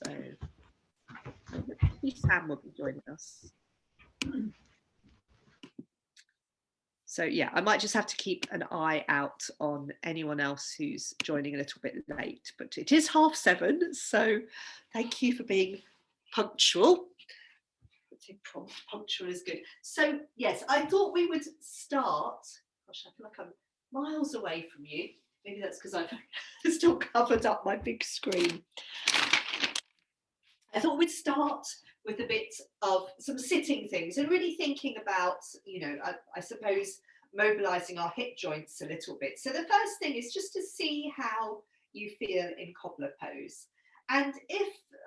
So Sam will be joining us. So yeah, I might just have to keep an eye out on anyone else who's joining a little bit late, but it is 7:30, so thank you for being punctual. Punctual is good. So yes, I thought we would start. Gosh, I feel like I'm miles away from you. Maybe that's because I've still covered up my big screen. I thought we'd start with a bit of some sitting things and really thinking about, you know, I suppose mobilizing our hip joints a little bit. So the first thing is just to see how you feel in cobbler pose. And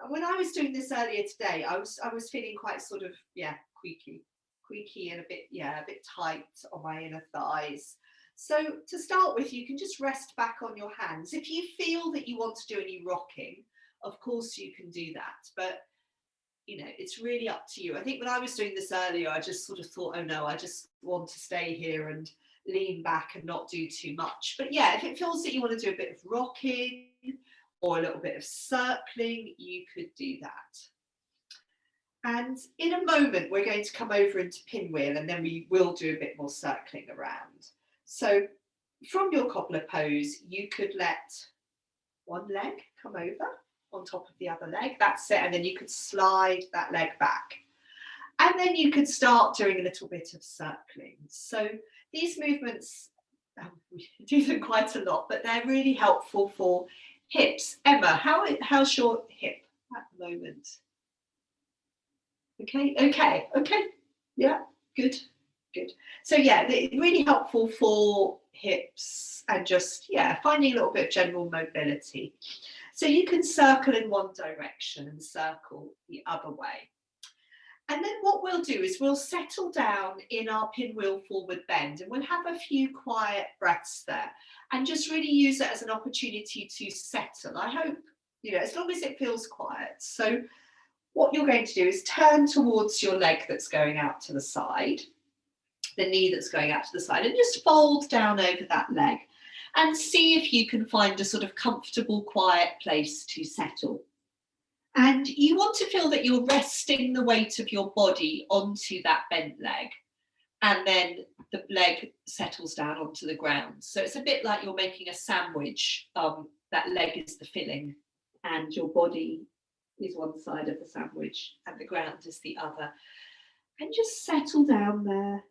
when I was doing this earlier today, I was feeling quite sort of, yeah, squeaky and a bit tight on my inner thighs. So to start with, you can just rest back on your hands. If you feel that you want to do any rocking, of course you can do that, but you know, it's really up to you. I think when I was doing this earlier, I just sort of thought, oh no, I just want to stay here and lean back and not do too much. But yeah, if it feels that you want to do a bit of rocking or a little bit of circling, you could do that. And in a moment, we're going to come over into pinwheel and then we will do a bit more circling around. So from your cobbler pose, you could let one leg come over on top of the other leg. That's it. And then you could slide that leg back. And then you could start doing a little bit of circling. So these movements, we do them quite a lot, but they're really helpful for hips. Emma, how's your hip at the moment? Okay. Yeah, good. So yeah, really helpful for hips and just, yeah, finding a little bit of general mobility. So you can circle in one direction and circle the other way. And then what we'll do is we'll settle down in our pinwheel forward bend and we'll have a few quiet breaths there and just really use it as an opportunity to settle. I hope, you know, as long as it feels quiet. So what you're going to do is turn towards your leg that's going out to the side, the knee that's going out to the side, and just fold down over that leg and see if you can find a sort of comfortable, quiet place to settle. And you want to feel that you're resting the weight of your body onto that bent leg, and then the leg settles down onto the ground. So it's a bit like you're making a sandwich. That leg is the filling and your body is one side of the sandwich and the ground is the other. And just settle down there.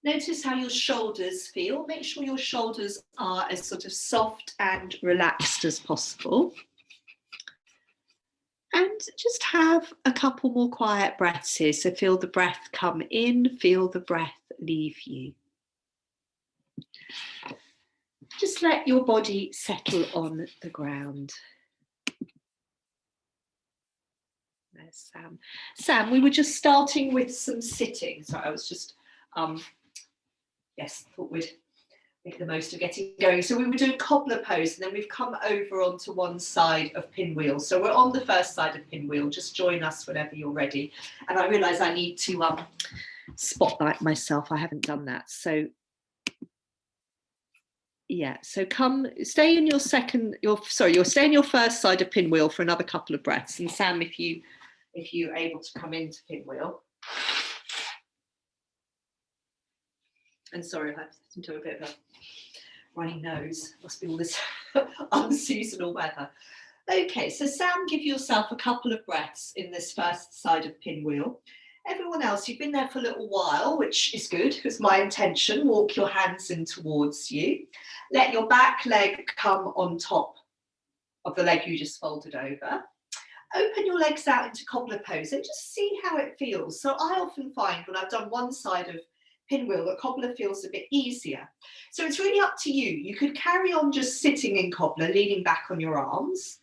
Notice how your shoulders feel. Make sure your shoulders are as sort of soft and relaxed as possible. And just have a couple more quiet breaths here. So feel the breath come in, feel the breath leave you. Just let your body settle on the ground. There's Sam. Sam, we were just starting with some sitting. So I was just, thought we'd make the most of getting going. So we were doing cobbler pose and then we've come over onto one side of pinwheel. So we're on the first side of pinwheel. Just join us whenever you're ready. And I realise I need to spotlight myself. I haven't done that. So yeah, so stay in you'll stay in your first side of pinwheel for another couple of breaths. And Sam, if you're able to come into pinwheel. And sorry, I seem to have a bit of a runny nose. Must be all this unseasonal weather. Okay, so Sam, give yourself a couple of breaths in this first side of pinwheel. Everyone else, you've been there for a little while, which is good. It's my intention. Walk your hands in towards you. Let your back leg come on top of the leg you just folded over. Open your legs out into cobbler pose and just see how it feels. So I often find when I've done one side of pinwheel that cobbler feels a bit easier. So it's really up to you. You could carry on just sitting in cobbler, leaning back on your arms.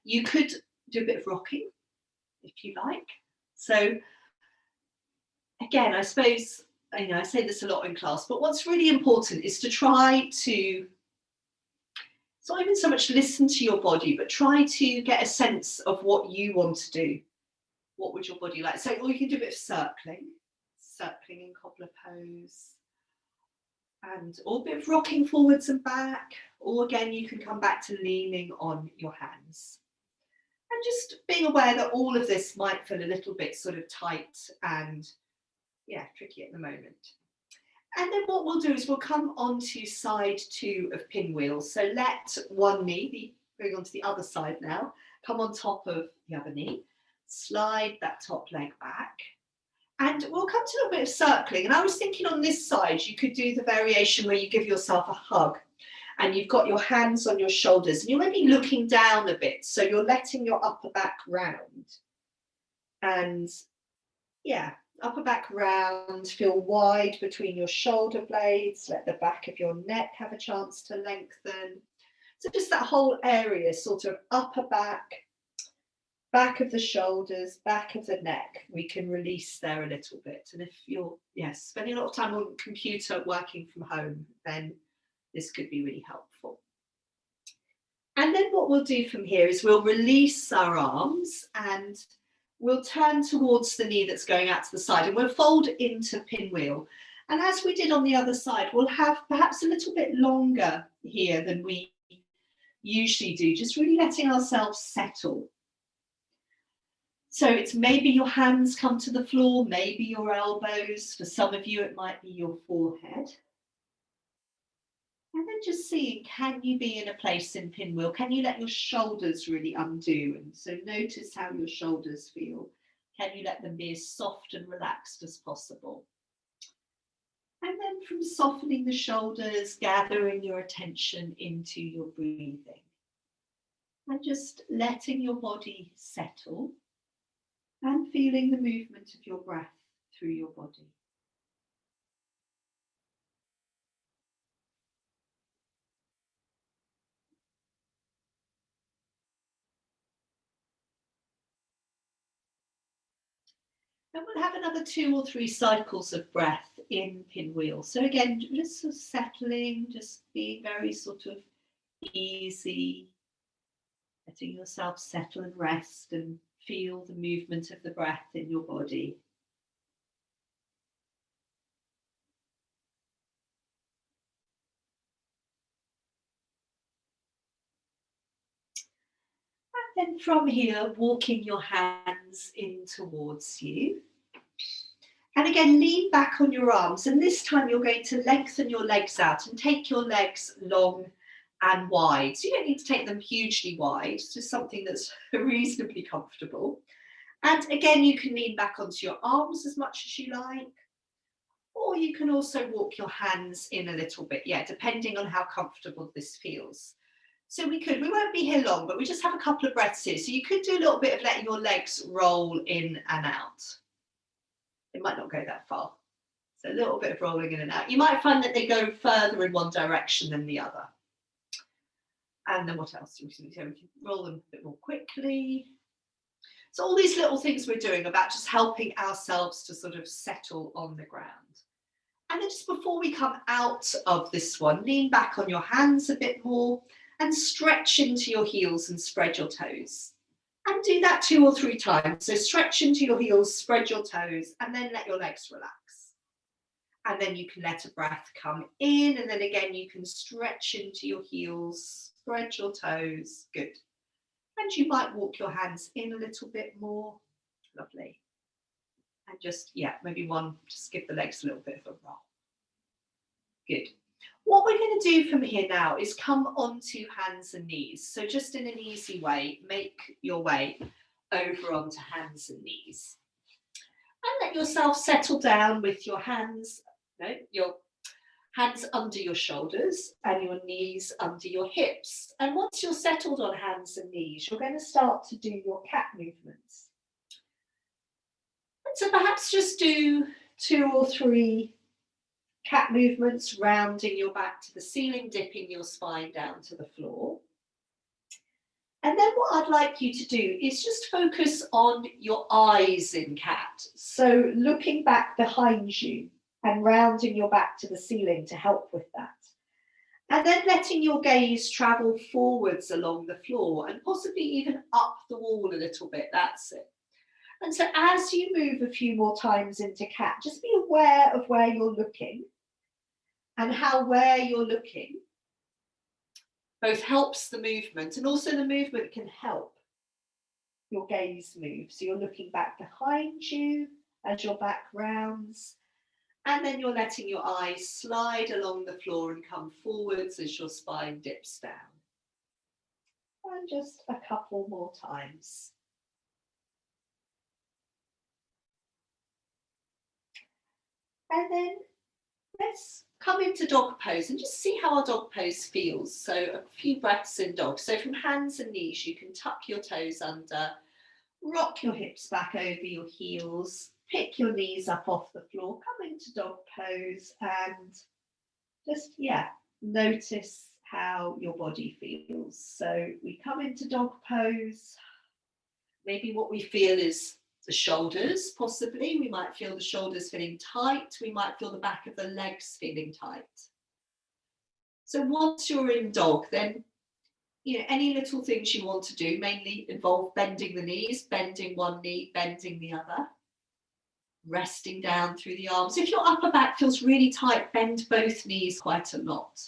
You could do a bit of rocking if you like. So again, I suppose, you know, I say this a lot in class, but what's really important is to try to, it's not even so much listen to your body, but try to get a sense of what you want to do. What would your body like? So, or you can do a bit of circling in cobbler pose, or a bit of rocking forwards and back, or again, you can come back to leaning on your hands. And just being aware that all of this might feel a little bit sort of tight and, yeah, tricky at the moment. And then what we'll do is we'll come onto side 2 of pinwheel. So let one knee, be going on to the other side now, come on top of the other knee, slide that top leg back. And we'll come to a little bit of circling. And I was thinking on this side, you could do the variation where you give yourself a hug and you've got your hands on your shoulders and you're maybe looking down a bit. So you're letting your upper back round. And yeah, upper back round, feel wide between your shoulder blades, let the back of your neck have a chance to lengthen. So just that whole area, sort of upper back of the shoulders, back of the neck, we can release there a little bit. And if you're, yes, spending a lot of time on the computer working from home, then this could be really helpful. And then what we'll do from here is we'll release our arms and we'll turn towards the knee that's going out to the side and we'll fold into pinwheel. And as we did on the other side, we'll have perhaps a little bit longer here than we usually do, just really letting ourselves settle. So it's maybe your hands come to the floor, maybe your elbows. For some of you, it might be your forehead. And then just seeing, can you be in a place in pinwheel? Can you let your shoulders really undo? And so notice how your shoulders feel. Can you let them be as soft and relaxed as possible? And then from softening the shoulders, gathering your attention into your breathing. And just letting your body settle and feeling the movement of your breath through your body. And we'll have another 2 or 3 cycles of breath in pinwheel. So again, just sort of settling, just being very sort of easy, letting yourself settle and rest and feel the movement of the breath in your body. And then from here, walking your hands in towards you. And again, lean back on your arms. And this time you're going to lengthen your legs out and take your legs long and wide. So you don't need to take them hugely wide, it's just something that's reasonably comfortable. And again, you can lean back onto your arms as much as you like. Or you can also walk your hands in a little bit, yeah, depending on how comfortable this feels. So we won't be here long, but we just have a couple of breaths here. So you could do a little bit of letting your legs roll in and out. It might not go that far. So a little bit of rolling in and out. You might find that they go further in one direction than the other. And then what else? So we can roll them a bit more quickly. So all these little things we're doing about just helping ourselves to sort of settle on the ground. And then just before we come out of this one, lean back on your hands a bit more and stretch into your heels and spread your toes. And do that 2 or 3 times. So stretch into your heels, spread your toes, and then let your legs relax. And then you can let a breath come in, and then again you can stretch into your heels, spread your toes. Good. And you might walk your hands in a little bit more. Lovely. And just, yeah, maybe one, just give the legs a little bit of a roll. Good. What we're going to do from here now is come onto hands and knees. So just in an easy way, make your way over onto hands and knees. And let yourself settle down with your hands under your shoulders and your knees under your hips. And once you're settled on hands and knees, you're going to start to do your cat movements. And so perhaps just do 2 or 3 cat movements, rounding your back to the ceiling, dipping your spine down to the floor. And then what I'd like you to do is just focus on your eyes in cat. So looking back behind you and rounding your back to the ceiling to help with that. And then letting your gaze travel forwards along the floor and possibly even up the wall a little bit. That's it. And so as you move a few more times into cat, just be aware of where you're looking and how where you're looking both helps the movement and also the movement can help your gaze move. So you're looking back behind you as your back rounds, and then you're letting your eyes slide along the floor and come forwards as your spine dips down. And just a couple more times. And then let's come into dog pose and just see how our dog pose feels. So a few breaths in dog. So from hands and knees, you can tuck your toes under, rock your hips back over your heels, pick your knees up off the floor, come into dog pose and just, notice how your body feels. So we come into dog pose. Maybe what we feel is the shoulders, possibly. We might feel the shoulders feeling tight. We might feel the back of the legs feeling tight. So once you're in dog, then any little things you want to do mainly involve bending the knees, bending one knee, bending the other, resting down through the arms. If your upper back feels really tight, bend both knees quite a lot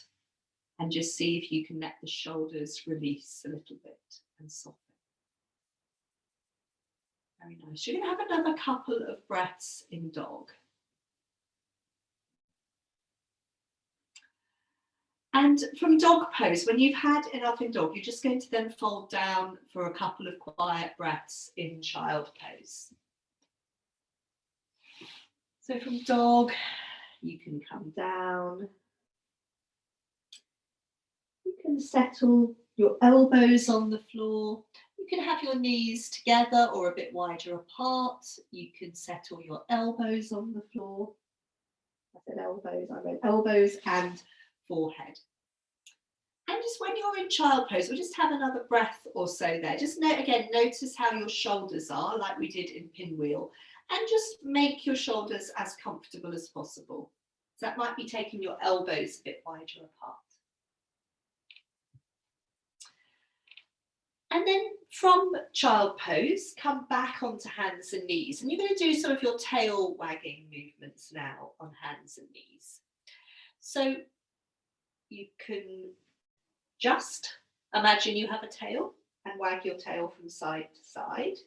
and just see if you can let the shoulders release a little bit and soften. Very nice. You're going to have another couple of breaths in dog. And from dog pose, when you've had enough in dog, you're just going to then fold down for a couple of quiet breaths in child pose. So from dog, you can come down. You can settle your elbows on the floor. You can have your knees together or a bit wider apart. You can settle your elbows on the floor. I said elbows, I meant elbows and forehead. And just when you're in child pose, we'll just have another breath or so there. Just notice how your shoulders are, like we did in pinwheel, and just make your shoulders as comfortable as possible. So that might be taking your elbows a bit wider apart. And then from child pose, come back onto hands and knees. And you're going to do some of your tail wagging movements now on hands and knees. So you can just imagine you have a tail and wag your tail from side to side.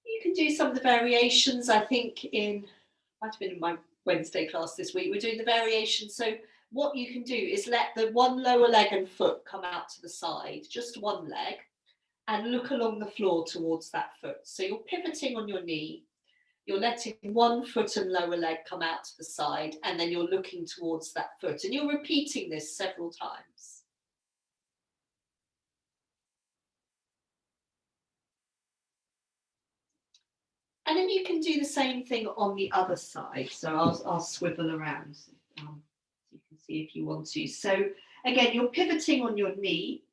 You can do some of the variations. I think might have been in my Wednesday class this week, we're doing the variations. So what you can do is let the one lower leg and foot come out to the side, just one leg, and look along the floor towards that foot. So you're pivoting on your knee, you're letting one foot and lower leg come out to the side, and then you're looking towards that foot. And you're repeating this several times. And then you can do the same thing on the other side. So I'll swivel around. You can see if you want to. So again, you're pivoting on your knee.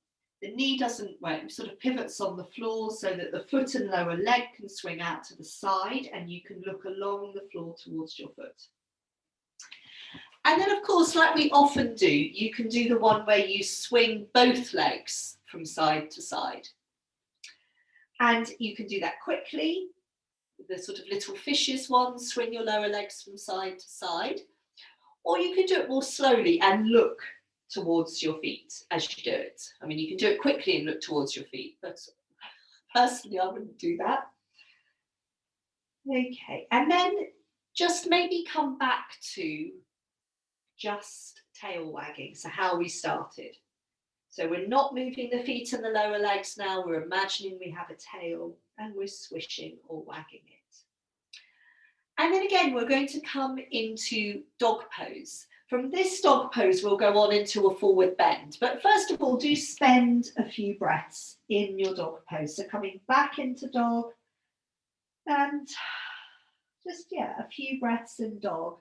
The knee sort of pivots on the floor so that the foot and lower leg can swing out to the side and you can look along the floor towards your foot. And then, of course, like we often do, you can do the one where you swing both legs from side to side. And you can do that quickly. The sort of little fishes one, swing your lower legs from side to side. Or you can do it more slowly and look towards your feet as you do it. I mean, you can do it quickly and look towards your feet, but personally, I wouldn't do that. Okay, and then just maybe come back to just tail wagging, so how we started. So we're not moving the feet and the lower legs now, we're imagining we have a tail and we're swishing or wagging it. And then again, we're going to come into dog pose. From this dog pose, we'll go on into a forward bend. But first of all, do spend a few breaths in your dog pose. So coming back into dog and just, a few breaths in dog.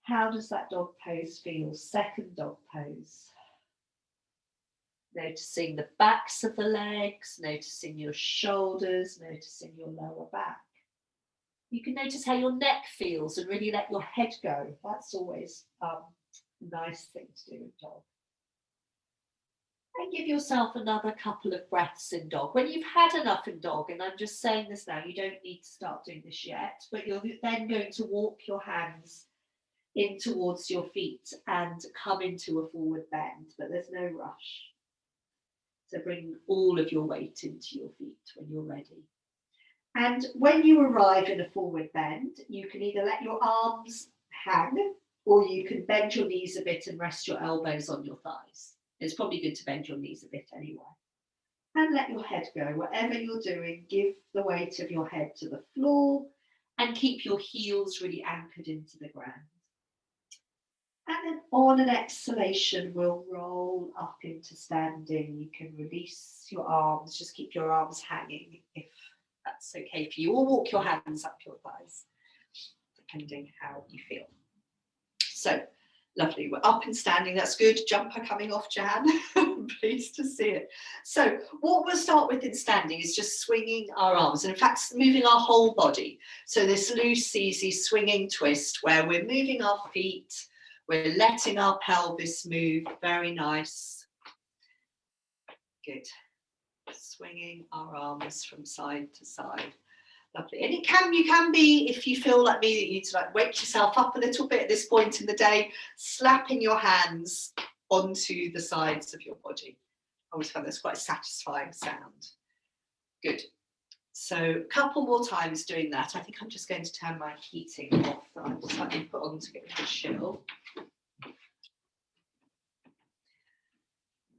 How does that dog pose feel? Second dog pose. Noticing the backs of the legs, noticing your shoulders, noticing your lower back. You can notice how your neck feels and really let your head go. That's always a nice thing to do in dog. And give yourself another couple of breaths in dog. When you've had enough in dog, and I'm just saying this now, you don't need to start doing this yet, but you're then going to walk your hands in towards your feet and come into a forward bend, but there's no rush. So bring all of your weight into your feet when you're ready. And when you arrive in a forward bend, you can either let your arms hang, or you can bend your knees a bit and rest your elbows on your thighs. It's probably good to bend your knees a bit anyway. And let your head go. Whatever you're doing, give the weight of your head to the floor and keep your heels really anchored into the ground. And then on an exhalation, we'll roll up into standing. You can release your arms, just keep your arms hanging if that's okay for you, or walk your hands up your thighs, depending how you feel. So, lovely, we're up and standing, that's good. Jumper coming off, Jan, pleased to see it. So, what we'll start with in standing is just swinging our arms, and in fact, moving our whole body. So this loose, easy swinging twist, where we're moving our feet, we're letting our pelvis move, very nice. Good. Swinging our arms from side to side. Lovely. And you can be, if you feel like me, that you need to like wake yourself up a little bit at this point in the day, slapping your hands onto the sides of your body. I always find that's quite a satisfying sound. Good. So a couple more times doing that. I think I'm just going to turn my heating off that I'm slightly put on to get rid of the chill.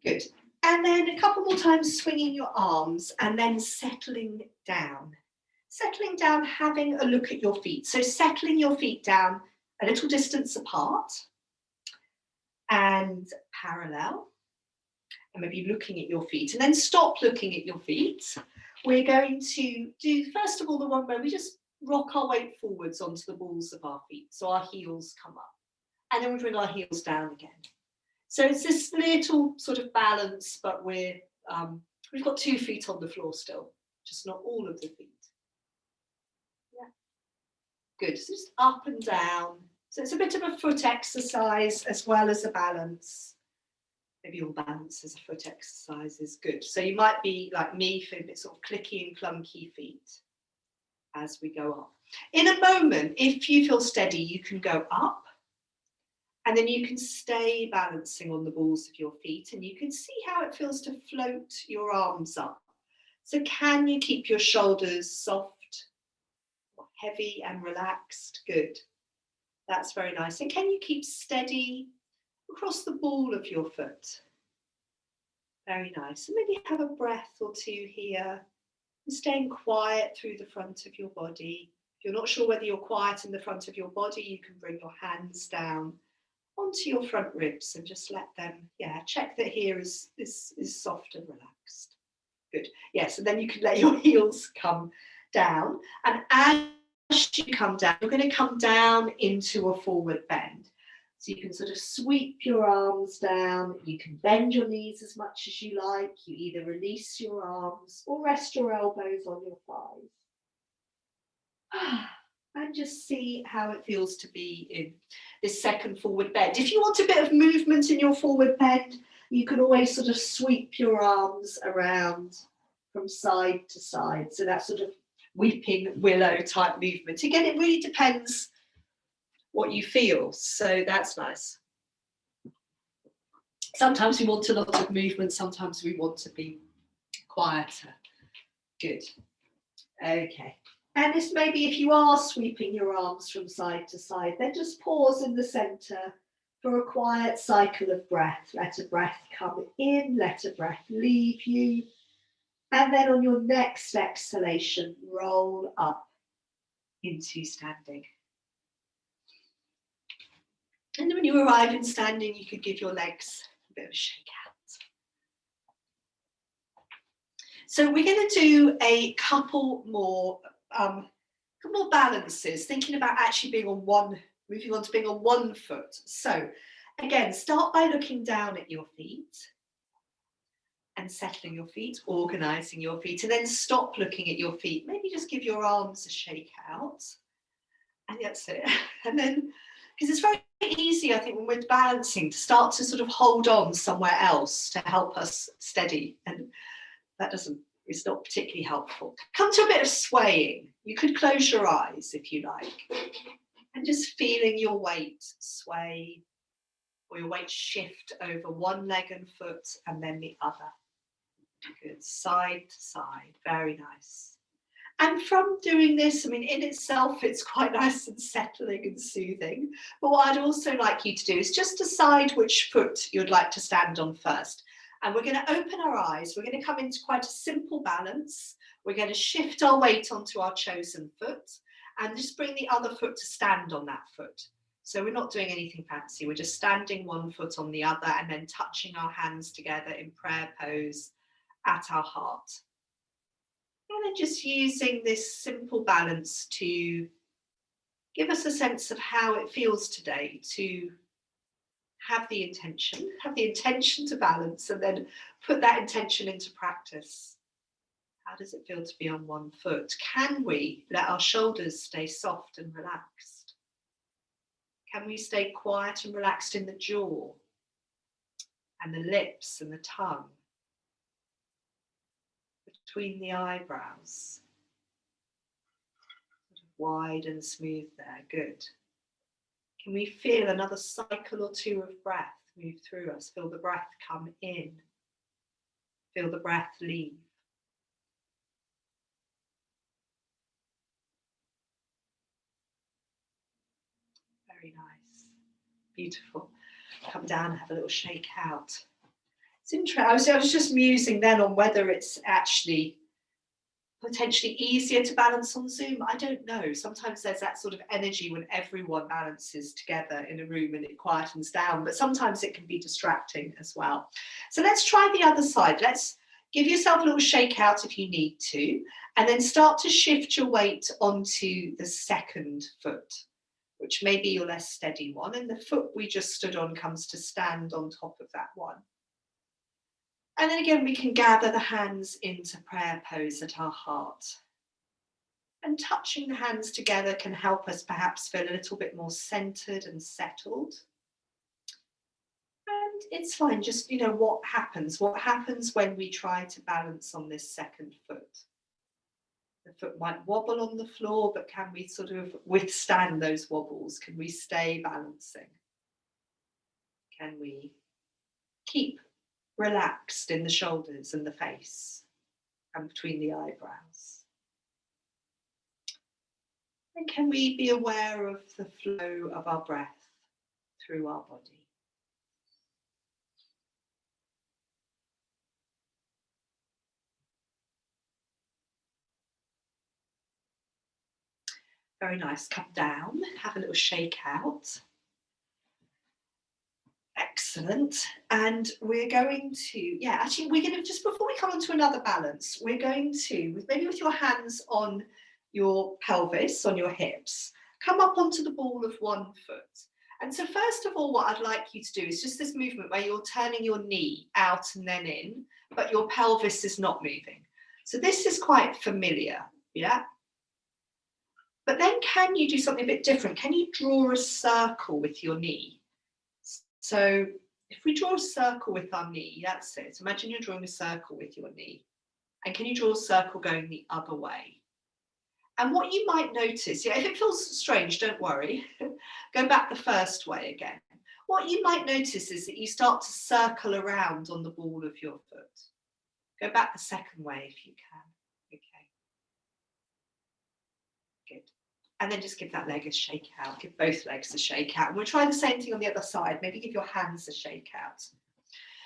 Good. And then a couple more times swinging your arms and then settling down. Settling down, having a look at your feet. So settling your feet down a little distance apart and parallel. And maybe looking at your feet. And then stop looking at your feet. We're going to do, first of all, the one where we just rock our weight forwards onto the balls of our feet. So our heels come up. And then we bring our heels down again. So it's this little sort of balance, but we've got 2 feet on the floor still, just not all of the feet. Yeah. Good. So just up and down. So it's a bit of a foot exercise as well as a balance. Maybe all balance as a foot exercise is good. So you might be like me, for a bit sort of clicky and clunky feet as we go up. In a moment, if you feel steady, you can go up. And then you can stay balancing on the balls of your feet, and you can see how it feels to float your arms up. So can you keep your shoulders soft, or heavy and relaxed? Good. That's very nice. And can you keep steady across the ball of your foot? Very nice. And maybe have a breath or two here, and staying quiet through the front of your body. If you're not sure whether you're quiet in the front of your body, you can bring your hands down onto your front ribs and just let them, check that here is soft and relaxed. Good. Yes, and then you can let your heels come down. And as you come down, you're going to come down into a forward bend. So you can sort of sweep your arms down. You can bend your knees as much as you like. You either release your arms or rest your elbows on your thighs. And just see how it feels to be in this second forward bend. If you want a bit of movement in your forward bend, you can always sort of sweep your arms around from side to side. So that sort of weeping willow type movement. Again, it really depends what you feel. So that's nice. Sometimes we want a lot of movement. Sometimes we want to be quieter. Good. Okay. And this maybe if you are sweeping your arms from side to side, then just pause in the centre for a quiet cycle of breath. Let a breath come in, let a breath leave you. And then on your next exhalation, roll up into standing. And then when you arrive in standing, you could give your legs a bit of a shake out. So we're going to do a couple more balances, thinking about actually being on one, moving on to being on one foot. So again, start by looking down at your feet and settling your feet, organising your feet, and then stop looking at your feet. Maybe just give your arms a shake out. And that's it. And then, because it's very easy, I think, when we're balancing, to start to sort of hold on somewhere else to help us steady. And that it's not particularly helpful. Come to a bit of swaying. You could close your eyes if you like. And just feeling your weight sway, or your weight shift over one leg and foot and then the other. Good, side to side, very nice. And from doing this, I mean, in itself, it's quite nice and settling and soothing. But what I'd also like you to do is just decide which foot you'd like to stand on first. And we're going to open our eyes. We're going to come into quite a simple balance. We're going to shift our weight onto our chosen foot and just bring the other foot to stand on that foot. So we're not doing anything fancy. We're just standing one foot on the other and then touching our hands together in prayer pose at our heart. And then just using this simple balance to give us a sense of how it feels today to have the intention to balance, and then put that intention into practice. How does it feel to be on one foot? Can we let our shoulders stay soft and relaxed? Can we stay quiet and relaxed in the jaw and the lips and the tongue? Between the eyebrows. Sort of wide and smooth there, good. Can we feel another cycle or two of breath move through us? Feel the breath come in. Feel the breath leave. Very nice. Beautiful. Come down and have a little shake out. It's interesting. I was just musing then on whether it's actually potentially easier to balance on Zoom. I don't know. Sometimes there's that sort of energy when everyone balances together in a room and it quietens down, but sometimes it can be distracting as well. So let's try the other side. Let's give yourself a little shake out if you need to, and then start to shift your weight onto the second foot, which may be your less steady one, and the foot we just stood on comes to stand on top of that one. And then again, we can gather the hands into prayer pose at our heart. And touching the hands together can help us perhaps feel a little bit more centered and settled. And it's fine, just, what happens? What happens when we try to balance on this second foot? The foot might wobble on the floor, but can we sort of withstand those wobbles? Can we stay balancing? Can we keep relaxed in the shoulders and the face and between the eyebrows? And can we be aware of the flow of our breath through our body? Very nice. Come down, have a little shake out. Excellent. And we're going to, we're going to, just before we come on to another balance, we're going to, maybe with your hands on your pelvis, on your hips, come up onto the ball of one foot. And so first of all, what I'd like you to do is just this movement where you're turning your knee out and then in, but your pelvis is not moving. So this is quite familiar, yeah? But then can you do something a bit different? Can you draw a circle with your knee? So if we draw a circle with our knee, that's it. So imagine you're drawing a circle with your knee. And can you draw a circle going the other way? And what you might notice, if it feels strange, don't worry. Go back the first way again. What you might notice is that you start to circle around on the ball of your foot. Go back the second way if you can. Okay. Good. And then just give that leg a shake out. Give both legs a shake out. And we'll try the same thing on the other side. Maybe give your hands a shake out.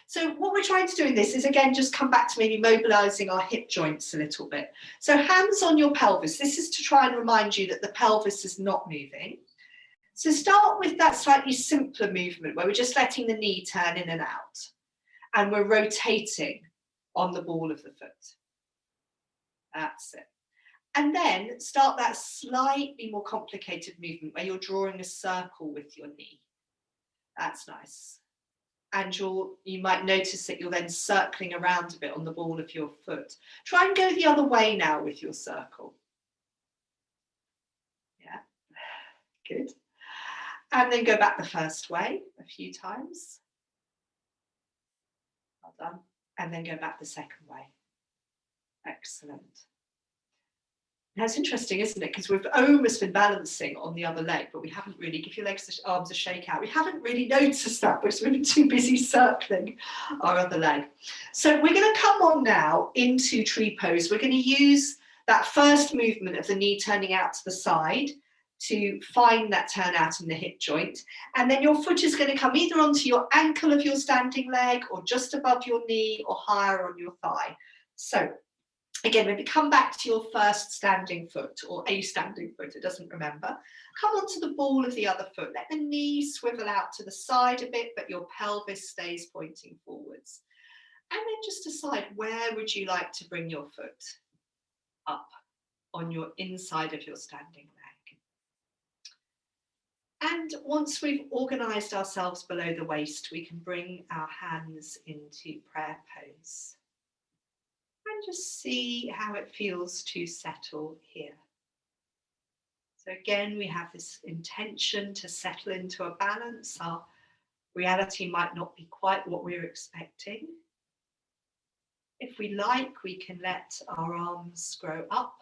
So what we're trying to do in this is, again, just come back to maybe mobilizing our hip joints a little bit. So hands on your pelvis. This is to try and remind you that the pelvis is not moving. So start with that slightly simpler movement where we're just letting the knee turn in and out. And we're rotating on the ball of the foot. That's it. And then start that slightly more complicated movement where you're drawing a circle with your knee. That's nice. And you might notice that you're then circling around a bit on the ball of your foot. Try and go the other way now with your circle. Yeah, good. And then go back the first way a few times. Well done. And then go back the second way. Excellent. That's interesting, isn't it? Because we've almost been balancing on the other leg, but we haven't really, give your legs, arms a shake out. We haven't really noticed that because we've been too busy circling our other leg. So we're going to come on now into tree pose. We're going to use that first movement of the knee turning out to the side to find that turn out in the hip joint. And then your foot is going to come either onto your ankle of your standing leg or just above your knee or higher on your thigh. So again, maybe come back to your first standing foot or a standing foot, it doesn't remember. Come onto the ball of the other foot. Let the knee swivel out to the side a bit, but your pelvis stays pointing forwards. And then just decide, where would you like to bring your foot up on your inside of your standing leg. And once we've organised ourselves below the waist, we can bring our hands into prayer pose. And just see how it feels to settle here. So again, we have this intention to settle into a balance. Our reality might not be quite what we're expecting. If we like, we can let our arms grow up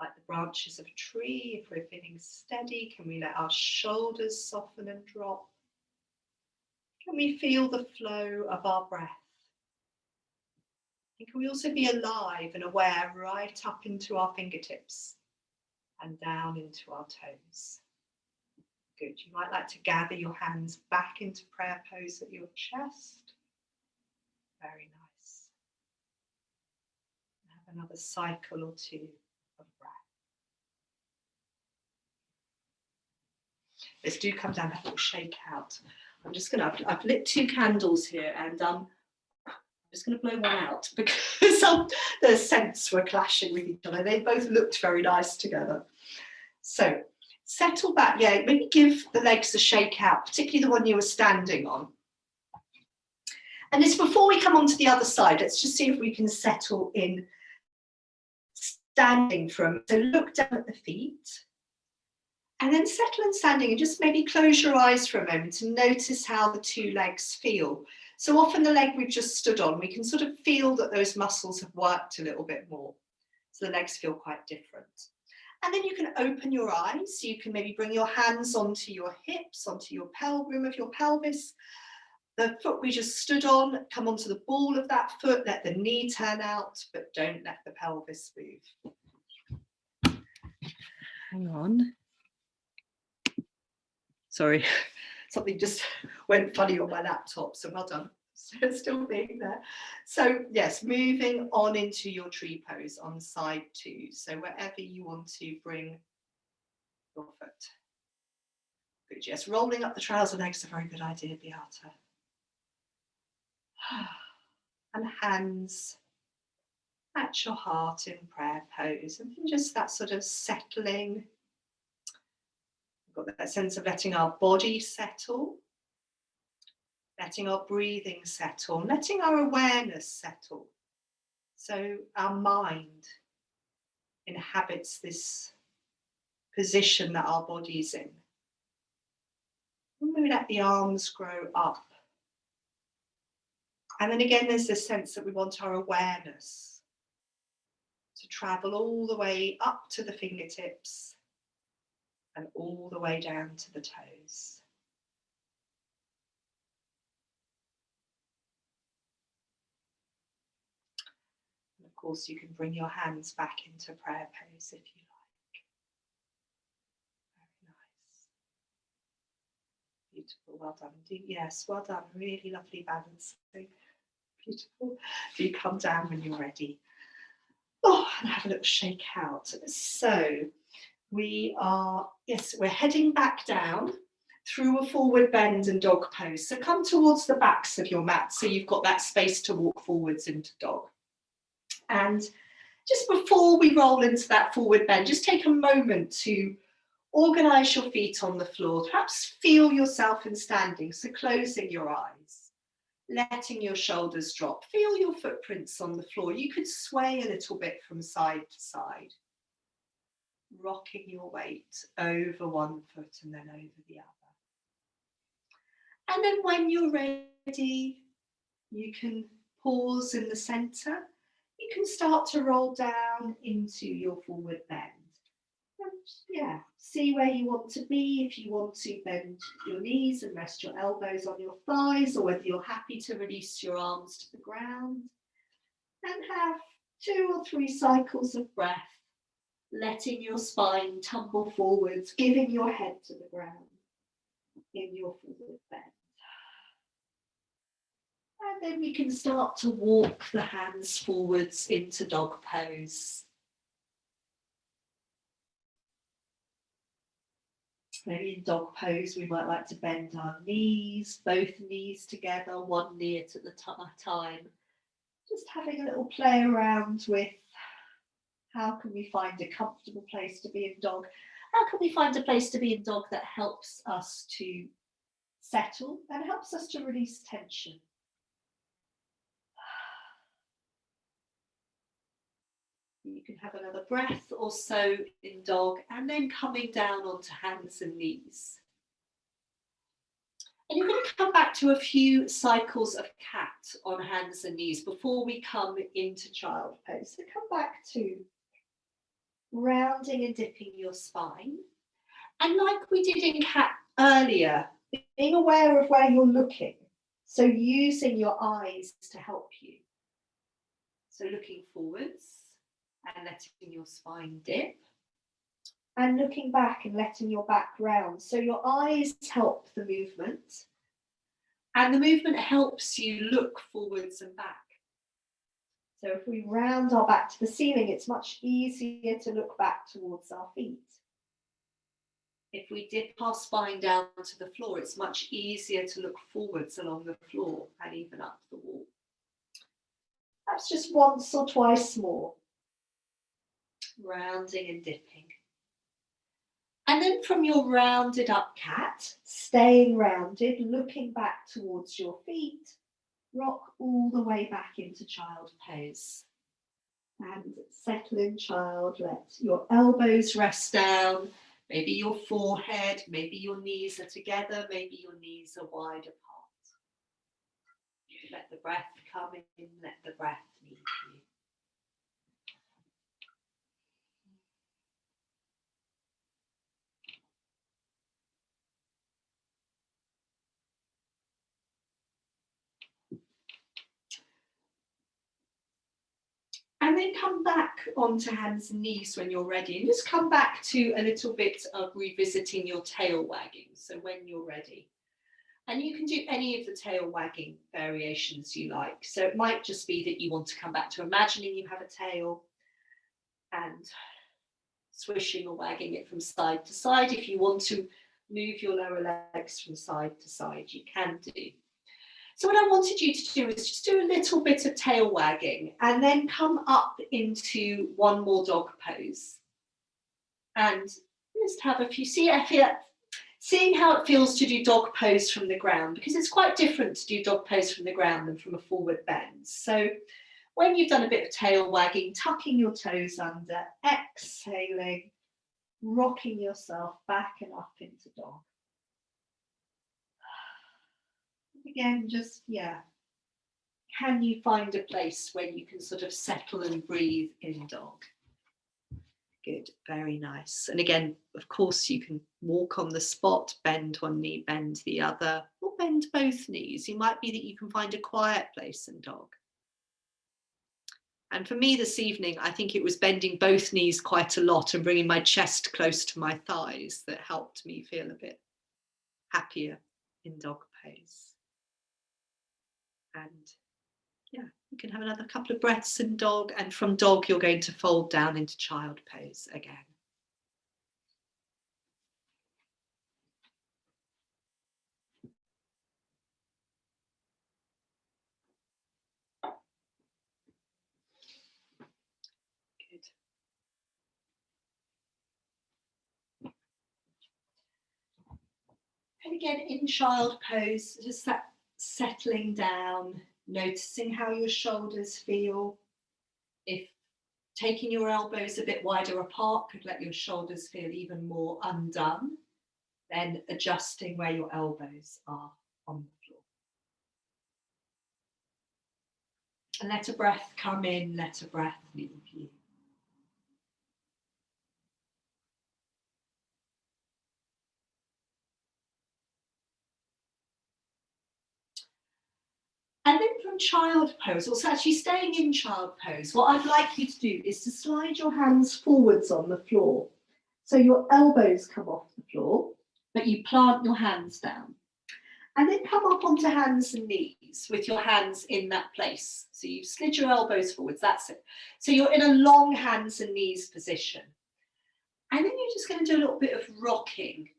like the branches of a tree. If we're feeling steady, can we let our shoulders soften and drop? Can we feel the flow of our breath? And can we also be alive and aware right up into our fingertips and down into our toes? Good. You might like to gather your hands back into prayer pose at your chest. Very nice. Have another cycle or two of breath. Let's do come down, that will shake out. I'm just going to, I've lit 2 candles here, and I'm just going to blow one out because the scents were clashing with each other. They both looked very nice together. So settle back, yeah, maybe give the legs a shake out, particularly the one you were standing on. And this, before we come on to the other side, let's just see if we can settle in standing from, so look down at the feet. And then settle in standing and just maybe close your eyes for a moment and notice how the 2 legs feel. So often the leg we've just stood on, we can sort of feel that those muscles have worked a little bit more. So the legs feel quite different. And then you can open your eyes. So you can maybe bring your hands onto your hips, onto your rim of your pelvis. The foot we just stood on, come onto the ball of that foot, let the knee turn out, but don't let the pelvis move. Hang on. Sorry, something just went funny on my laptop, so well done. Still being there. So yes, moving on into your tree pose on side 2. So wherever you want to bring your foot. Good, yes, rolling up the trouser legs is a very good idea, Beata. And hands at your heart in prayer pose, and just that sort of settling. We've got that sense of letting our body settle, letting our breathing settle, letting our awareness settle. So our mind inhabits this position that our body's in. And we let the arms grow up. And then again, there's this sense that we want our awareness to travel all the way up to the fingertips and all the way down to the toes. And of course, you can bring your hands back into prayer pose if you like. Very nice. Beautiful, well done. Yes, well done. Really lovely balancing. Beautiful. Do you come down when you're ready? Oh, and have a little shake out. So we are, yes, we're heading back down through a forward bend and dog pose. So come towards the backs of your mat so you've got that space to walk forwards into dog. And just before we roll into that forward bend, just take a moment to organise your feet on the floor. Perhaps feel yourself in standing, so closing your eyes, letting your shoulders drop. Feel your footprints on the floor. You could sway a little bit from side to side, rocking your weight over one foot and then over the other. And then when you're ready, you can pause in the centre. You can start to roll down into your forward bend. And yeah, see where you want to be. If you want to bend your knees and rest your elbows on your thighs, or whether you're happy to release your arms to the ground, and have 2 or 3 cycles of breath, letting your spine tumble forwards, giving your head to the ground in your forward bend. And then we can start to walk the hands forwards into dog pose. Maybe in dog pose, we might like to bend our knees, both knees together, one knee at a time. Just having a little play around with how can we find a comfortable place to be in dog? How can we find a place to be in dog that helps us to settle and helps us to release tension? You can have another breath or so in dog, and then coming down onto hands and knees. And you're going to come back to a few cycles of cat on hands and knees before we come into child pose. So come back to rounding and dipping your spine. And like we did in cat earlier, being aware of where you're looking. So using your eyes to help you. So looking forwards and letting your spine dip. And looking back and letting your back round. So your eyes help the movement. And the movement helps you look forwards and back. So if we round our back to the ceiling, it's much easier to look back towards our feet. If we dip our spine down to the floor, it's much easier to look forwards along the floor and even up the wall. Perhaps just once or twice more. Rounding and dipping. And then from your rounded up cat, staying rounded, looking back towards your feet, rock all the way back into child pose. And settle in child, let your elbows rest down, maybe your forehead, maybe your knees are together, maybe your knees are wide apart. Let the breath come in, let the breath leave you. And then come back onto hands and knees when you're ready. And just come back to a little bit of revisiting your tail wagging. So when you're ready. And you can do any of the tail wagging variations you like. So it might just be that you want to come back to imagining you have a tail and swishing or wagging it from side to side. If you want to move your lower legs from side to side, you can do. So what I wanted you to do is just do a little bit of tail wagging and then come up into one more dog pose. And just have a few, seeing how it feels to do dog pose from the ground, because it's quite different to do dog pose from the ground than from a forward bend. So when you've done a bit of tail wagging, tucking your toes under, exhaling, rocking yourself back and up into dog. Again, just, can you find a place where you can sort of settle and breathe in dog? Good, very nice. And again, of course, you can walk on the spot, bend one knee, bend the other, or bend both knees. It might be that you can find a quiet place in dog. And for me this evening, I think it was bending both knees quite a lot and bringing my chest close to my thighs that helped me feel a bit happier in dog pose. And you can have another couple of breaths in dog, and from dog you're going to fold down into child pose again. Good. And again, in child pose, just that settling down, noticing how your shoulders feel. If taking your elbows a bit wider apart could let your shoulders feel even more undone, then adjusting where your elbows are on the floor. And let a breath come in, let a breath leave you. And then from child pose, also actually staying in child pose, what I'd like you to do is to slide your hands forwards on the floor. So your elbows come off the floor, but you plant your hands down. And then come up onto hands and knees with your hands in that place. So you've slid your elbows forwards, that's it. So you're in a long hands and knees position. And then you're just going to do a little bit of rocking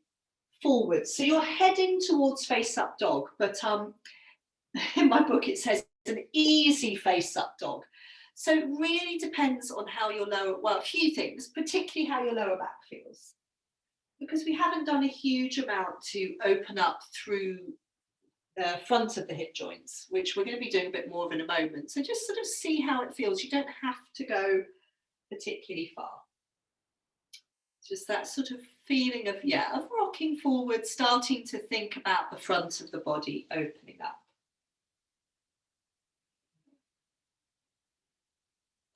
forwards. So you're heading towards face up dog, but in my book it says an easy face up dog. So it really depends on how your lower, well, a few things, particularly how your lower back feels. Because we haven't done a huge amount to open up through the front of the hip joints, which we're going to be doing a bit more of in a moment. So just sort of see how it feels. You don't have to go particularly far. Just that sort of feeling of, yeah, of rocking forward, starting to think about the front of the body opening up.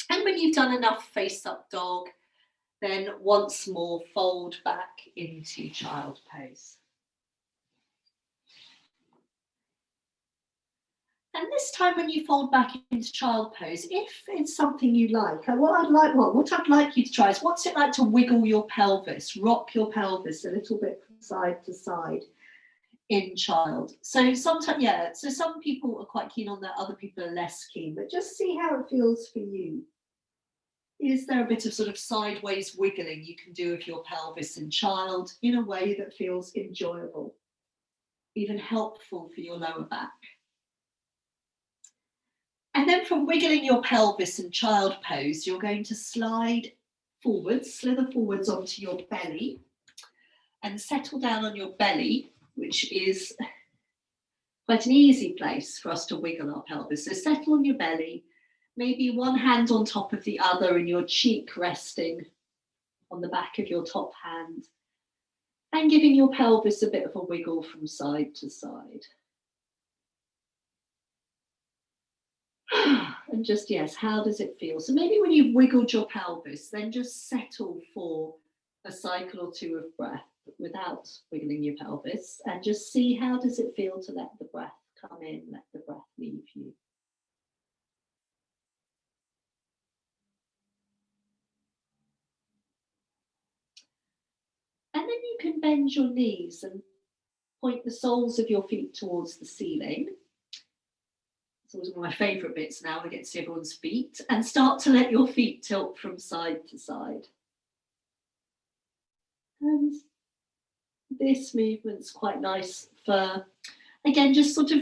And when you've done enough face up dog, then once more fold back into child pose. And this time when you fold back into child pose, if it's something you like, what I'd like you to try is, what's it like to wiggle your pelvis, rock your pelvis a little bit from side to side in child. So sometimes, yeah, so some people are quite keen on that, other people are less keen, but just see how it feels for you. Is there a bit of sort of sideways wiggling you can do of your pelvis in child in a way that feels enjoyable, even helpful for your lower back? And then from wiggling your pelvis in child pose, you're going to slide forwards, slither forwards onto your belly and settle down on your belly, which is quite an easy place for us to wiggle our pelvis. So settle on your belly, maybe one hand on top of the other and your cheek resting on the back of your top hand, and giving your pelvis a bit of a wiggle from side to side. And just, yes, how does it feel? So maybe when you've wiggled your pelvis, then just settle for a cycle or two of breath without wiggling your pelvis, and just see how does it feel to let the breath come in, let the breath leave you. And then you can bend your knees and point the soles of your feet towards the ceiling. It's always one of my favourite bits now, I get to see everyone's feet, and start to let your feet tilt from side to side. And this movement's quite nice for, again, just sort of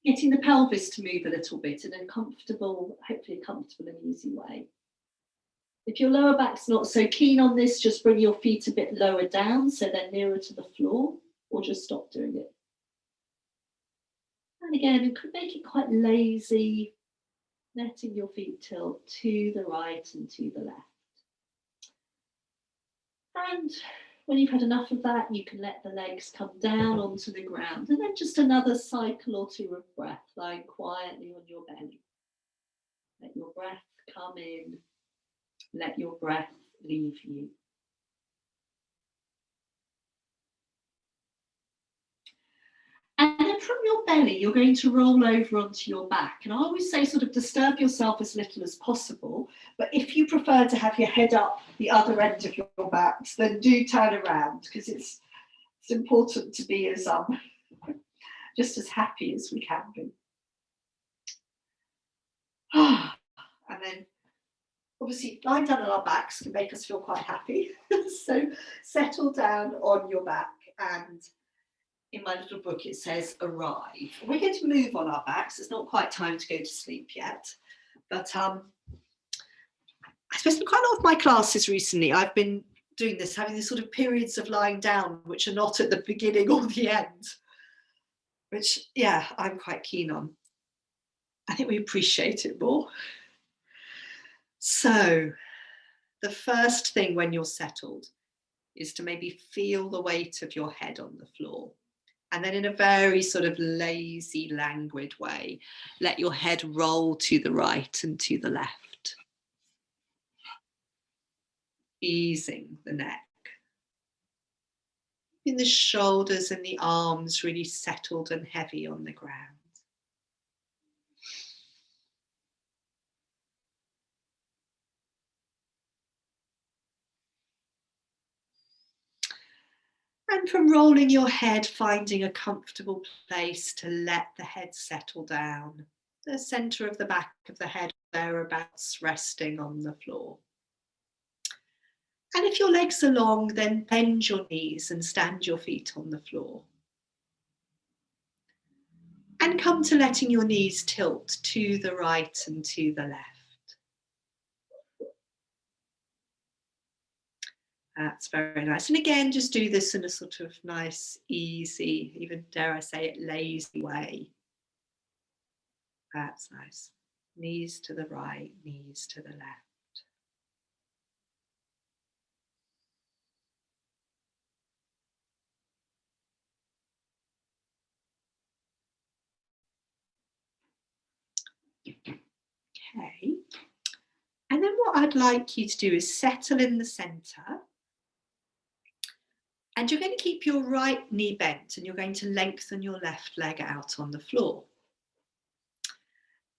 getting the pelvis to move a little bit in a comfortable, hopefully comfortable and easy way. If your lower back's not so keen on this, just bring your feet a bit lower down so they're nearer to the floor, or just stop doing it. And again, you could make it quite lazy, letting your feet tilt to the right and to the left. And when you've had enough of that, you can let the legs come down onto the ground, and then just another cycle or two of breath, lying quietly on your belly. Let your breath come in, let your breath leave you. And then from your belly, you're going to roll over onto your back. And I always say sort of disturb yourself as little as possible. But if you prefer to have your head up the other end of your backs, then do turn around, because it's important to be as just as happy as we can be. And then obviously lying down on our backs can make us feel quite happy. So settle down on your back, and in my little book it says arrive. We're going to move on our backs. It's not quite time to go to sleep yet, but I suppose in quite a lot of my classes recently I've been doing this, having these sort of periods of lying down which are not at the beginning or the end, which, yeah, I'm quite keen on. I think we appreciate it more. So the first thing when you're settled is to maybe feel the weight of your head on the floor. And then in a very sort of lazy, languid way, let your head roll to the right and to the left. Easing the neck. In the shoulders and the arms really settled and heavy on the ground. And from rolling your head, finding a comfortable place to let the head settle down. The center of the back of the head, thereabouts, resting on the floor. And if your legs are long, then bend your knees and stand your feet on the floor. And come to letting your knees tilt to the right and to the left. That's very nice. And again, just do this in a sort of nice, easy, even dare I say it, lazy way. That's nice. Knees to the right, knees to the left. Okay. And then what I'd like you to do is settle in the center. And you're going to keep your right knee bent and you're going to lengthen your left leg out on the floor.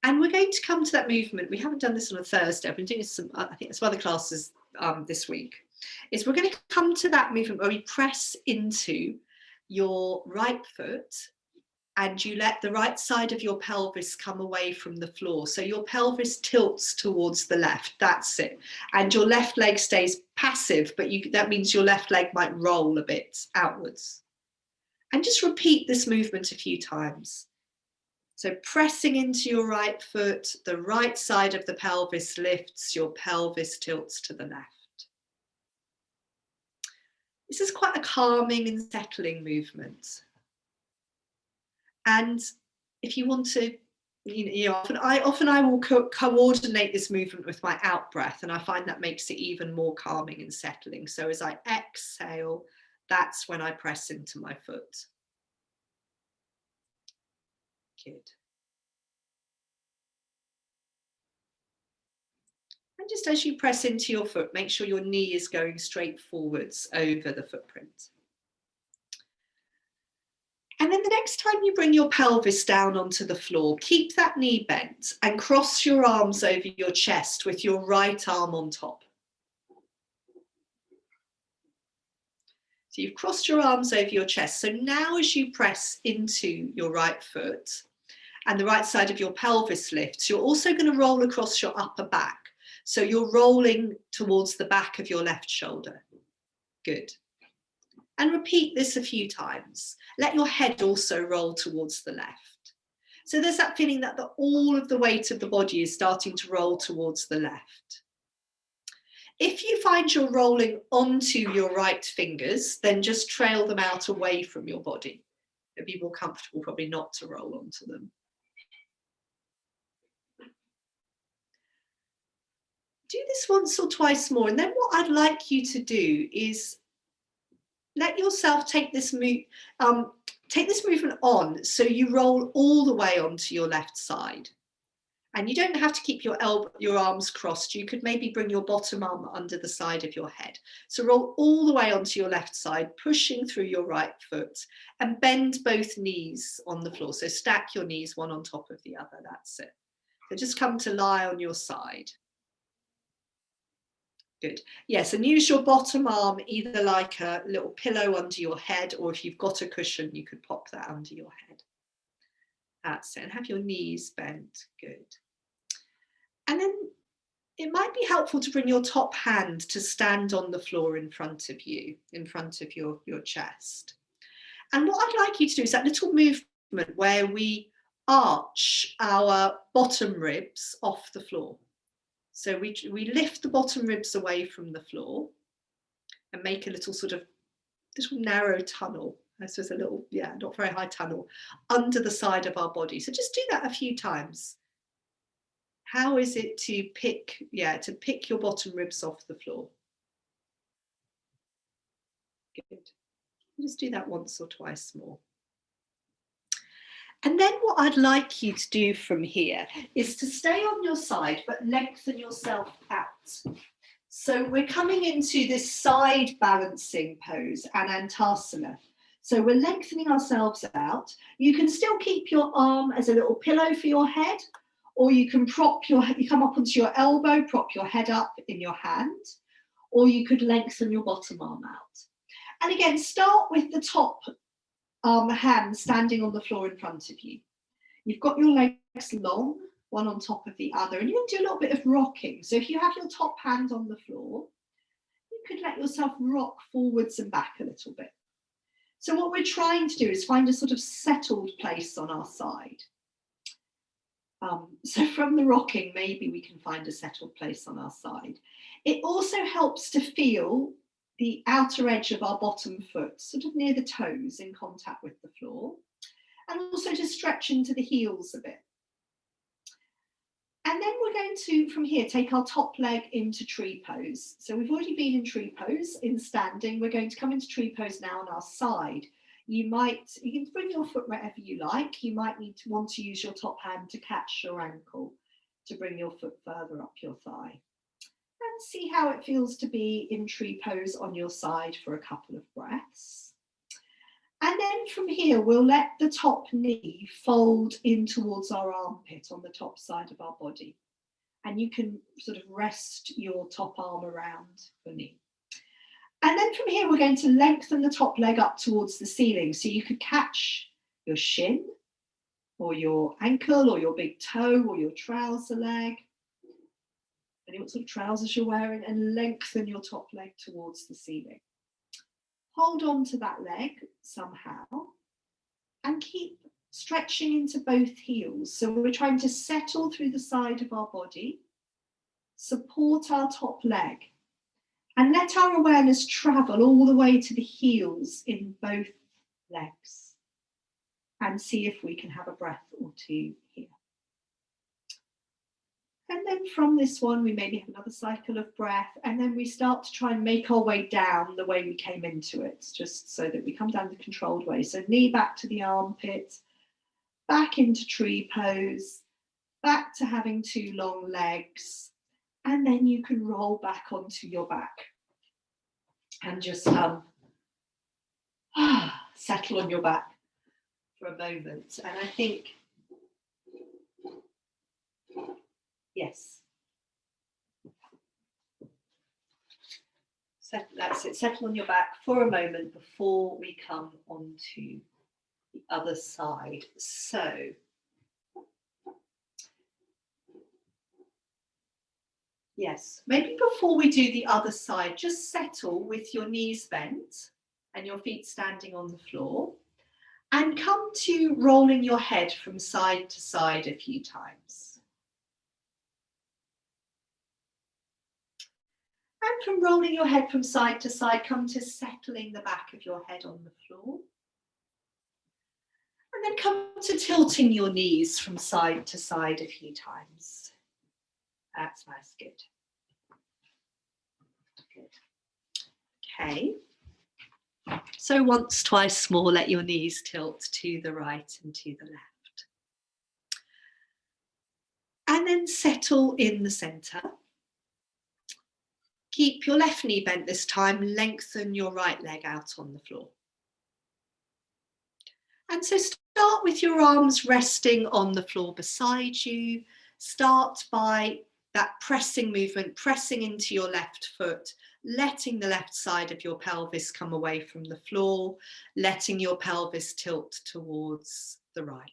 And we're going to come to that movement. We haven't done this on a Thursday. I've been doing some, I think some other classes this week. Is we're going to come to that movement where we press into your right foot and you let the right side of your pelvis come away from the floor. So your pelvis tilts towards the left, that's it. And your left leg stays passive, but that means your left leg might roll a bit outwards. And just repeat this movement a few times. So pressing into your right foot, the right side of the pelvis lifts, your pelvis tilts to the left. This is quite a calming and settling movement. And if you want to, often I will coordinate this movement with my out breath, and I find that makes it even more calming and settling. So as I exhale, that's when I press into my foot. Good. And just as you press into your foot, make sure your knee is going straight forwards over the footprint. And then the next time you bring your pelvis down onto the floor, keep that knee bent and cross your arms over your chest with your right arm on top. So you've crossed your arms over your chest. So now as you press into your right foot and the right side of your pelvis lifts, you're also going to roll across your upper back. So you're rolling towards the back of your left shoulder. Good. And repeat this a few times. Let your head also roll towards the left. So there's that feeling that all of the weight of the body is starting to roll towards the left. If you find you're rolling onto your right fingers, then just trail them out away from your body. It'd be more comfortable probably not to roll onto them. Do this once or twice more. And then what I'd like you to do is let yourself take this movement on, so you roll all the way onto your left side. And you don't have to keep your arms crossed. You could maybe bring your bottom arm under the side of your head. So roll all the way onto your left side, pushing through your right foot, and bend both knees on the floor. So stack your knees one on top of the other. That's it. So just come to lie on your side. Good. Yes, and use your bottom arm either like a little pillow under your head, or if you've got a cushion, you could pop that under your head. That's it. And have your knees bent. Good. And then it might be helpful to bring your top hand to stand on the floor in front of you, in front of your chest. And what I'd like you to do is that little movement where we arch our bottom ribs off the floor. So we lift the bottom ribs away from the floor and make a little sort of little narrow tunnel. This was a little, not very high tunnel under the side of our body. So just do that a few times. How is it to pick your bottom ribs off the floor? Good. Just do that once or twice more. And then what I'd like you to do from here is to stay on your side, but lengthen yourself out. So we're coming into this side balancing pose, Anantasana. So we're lengthening ourselves out. You can still keep your arm as a little pillow for your head, or you can you come up onto your elbow, prop your head up in your hand, or you could lengthen your bottom arm out. And again, start with the top hand standing on the floor in front of you. You've got your legs long, one on top of the other, and you can do a little bit of rocking. So if you have your top hand on the floor, you could let yourself rock forwards and back a little bit. So what we're trying to do is find a sort of settled place on our side. So from the rocking, maybe we can find a settled place on our side. It also helps to feel the outer edge of our bottom foot, sort of near the toes in contact with the floor, and also to stretch into the heels a bit. And then we're going to, from here, take our top leg into tree pose. So we've already been in tree pose, in standing. We're going to come into tree pose now on our side. You can bring your foot wherever you like. You might want to use your top hand to catch your ankle to bring your foot further up your thigh. And see how it feels to be in tree pose on your side for a couple of breaths. And then from here, we'll let the top knee fold in towards our armpit on the top side of our body. And you can sort of rest your top arm around your knee. And then from here, we're going to lengthen the top leg up towards the ceiling. So you could catch your shin or your ankle or your big toe or your trouser leg. And what sort of trousers you're wearing, and lengthen your top leg towards the ceiling. Hold on to that leg somehow and keep stretching into both heels. So we're trying to settle through the side of our body, support our top leg, and let our awareness travel all the way to the heels in both legs. And see if we can have a breath or two here. And then from this one, we maybe have another cycle of breath, and then we start to try and make our way down the way we came into it, just so that we come down the controlled way. So knee back to the armpit, back into tree pose, back to having two long legs, and then you can roll back onto your back and just settle on your back for a moment. And I think, yes, that's it. Settle on your back for a moment before we come onto the other side. So yes, maybe before we do the other side, just settle with your knees bent and your feet standing on the floor, and come to rolling your head from side to side a few times. And from rolling your head from side to side, come to settling the back of your head on the floor. And then come to tilting your knees from side to side a few times. That's nice, good. Good. Okay. So once, twice more, let your knees tilt to the right and to the left. And then settle in the center. Keep your left knee bent this time, lengthen your right leg out on the floor. And so start with your arms resting on the floor beside you. Start by that pressing movement, pressing into your left foot, letting the left side of your pelvis come away from the floor, letting your pelvis tilt towards the right.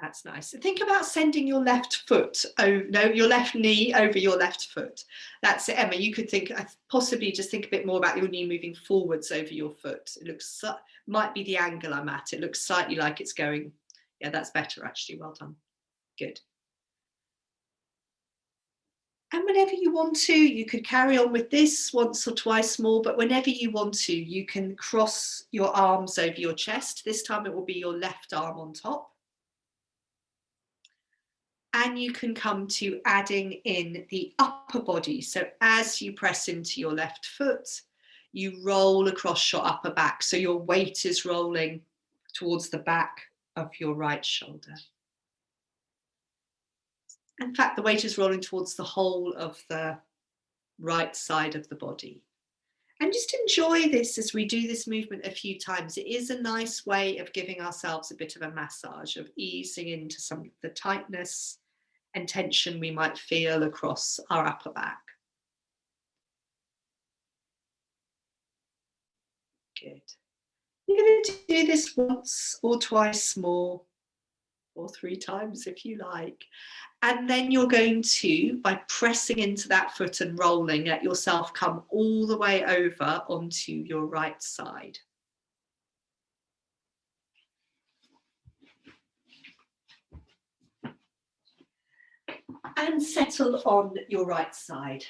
That's nice. Think about sending your left foot, your left knee over your left foot. That's it, Emma. You could think, possibly just think a bit more about your knee moving forwards over your foot. It looks, might be the angle I'm at. It looks slightly like it's going. Yeah, that's better actually. Well done. Good. And whenever you want to, you could carry on with this once or twice more, but whenever you want to, you can cross your arms over your chest. This time it will be your left arm on top. And you can come to adding in the upper body. So as you press into your left foot, you roll across your upper back. So your weight is rolling towards the back of your right shoulder. In fact, the weight is rolling towards the whole of the right side of the body. And just enjoy this as we do this movement a few times. It is a nice way of giving ourselves a bit of a massage, of easing into some of the tightness and tension we might feel across our upper back. Good. You're going to do this once or twice more, or 3 times if you like. And then you're going to, by pressing into that foot and rolling, let yourself come all the way over onto your right side. And settle on your right side.